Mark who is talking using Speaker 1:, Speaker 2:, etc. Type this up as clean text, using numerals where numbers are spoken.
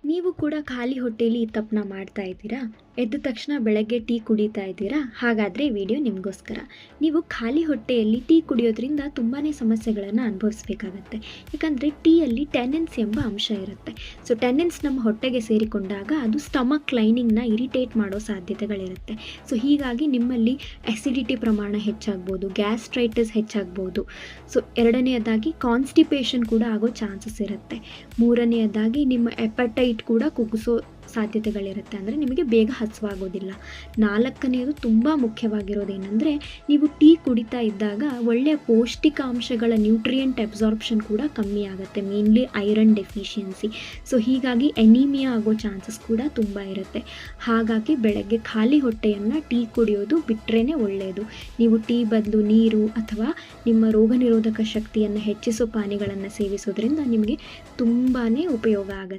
Speaker 1: ನೀವು ಕೂಡ ಖಾಲಿ ಹೊಟ್ಟೆಯಲ್ಲಿ ಈ ತಪ್ಪನ್ನ ಮಾಡ್ತಾ ಇದ್ದೀರಾ? ಎದ್ದ ತಕ್ಷಣ ಬೆಳಗ್ಗೆ ಟೀ ಕುಡಿತಾ ಇದ್ದೀರಾ? ಹಾಗಾದರೆ ಈ ವಿಡಿಯೋ ನಿಮಗೋಸ್ಕರ. ನೀವು ಖಾಲಿ ಹೊಟ್ಟೆಯಲ್ಲಿ ಟೀ ಕುಡಿಯೋದ್ರಿಂದ ತುಂಬಾ ಸಮಸ್ಯೆಗಳನ್ನು ಅನುಭವಿಸ್ಬೇಕಾಗತ್ತೆ. ಯಾಕಂದರೆ ಟೀಯಲ್ಲಿ ಟೆನಿನ್ಸ್ ಎಂಬ ಅಂಶ ಇರುತ್ತೆ. ಸೊ ಟೆನಿನ್ಸ್ ನಮ್ಮ ಹೊಟ್ಟೆಗೆ ಸೇರಿಕೊಂಡಾಗ ಅದು ಸ್ಟಮಕ್ ಲೈನಿಂಗ್ನ ಇರಿಟೇಟ್ ಮಾಡೋ ಸಾಧ್ಯತೆಗಳಿರುತ್ತೆ. ಸೊ ಹೀಗಾಗಿ ನಿಮ್ಮಲ್ಲಿ ಅಸಿಡಿಟಿ ಪ್ರಮಾಣ ಹೆಚ್ಚಾಗ್ಬೋದು, ಗ್ಯಾಸ್ಟ್ರೈಟಿಸ್ ಹೆಚ್ಚಾಗ್ಬೋದು. ಸೊ ಎರಡನೆಯದಾಗಿ ಕಾನ್ಸ್ಟಿಪೇಷನ್ ಕೂಡ ಆಗೋ ಚಾನ್ಸಸ್ ಇರುತ್ತೆ. ಮೂರನೆಯದಾಗಿ ನಿಮ್ಮ ಎಪಟೈಟ್ ಕೂಡ ಕುಗ್ಗಿಸೋ ಸಾಧ್ಯತೆಗಳಿರುತ್ತೆ. ಅಂದರೆ ನಿಮಗೆ ಬೇಗ ಹಸಿವಾಗೋದಿಲ್ಲ. ನಾಲ್ಕನೆಯದು ತುಂಬ ಮುಖ್ಯವಾಗಿರೋದೇನೆಂದರೆ, ನೀವು ಟೀ ಕುಡಿತಾ ಇದ್ದಾಗ ಒಳ್ಳೆಯ ಪೌಷ್ಟಿಕಾಂಶಗಳ ನ್ಯೂಟ್ರಿಯೆಂಟ್ ಅಬ್ಸಾರ್ಪ್ಷನ್ ಕೂಡ ಕಮ್ಮಿ ಆಗುತ್ತೆ, ಮೇನ್ಲಿ ಐರನ್ ಡೆಫಿಷಿಯನ್ಸಿ. ಸೊ ಹೀಗಾಗಿ ಎನೀಮಿಯಾ ಆಗೋ ಚಾನ್ಸಸ್ ಕೂಡ ತುಂಬ ಇರುತ್ತೆ. ಹಾಗಾಗಿ ಬೆಳಗ್ಗೆ ಖಾಲಿ ಹೊಟ್ಟೆಯನ್ನು ಟೀ ಕುಡಿಯೋದು ಬಿಟ್ಟರೆ ಒಳ್ಳೆಯದು. ನೀವು ಟೀ ಬದಲು ನೀರು ಅಥವಾ ನಿಮ್ಮ ರೋಗ ನಿರೋಧಕ ಶಕ್ತಿಯನ್ನು ಹೆಚ್ಚಿಸೋ ಪಾನೀಯಗಳನ್ನು ಸೇವಿಸೋದ್ರಿಂದ ನಿಮಗೆ ತುಂಬಾ ಉಪಯೋಗ ಆಗುತ್ತೆ.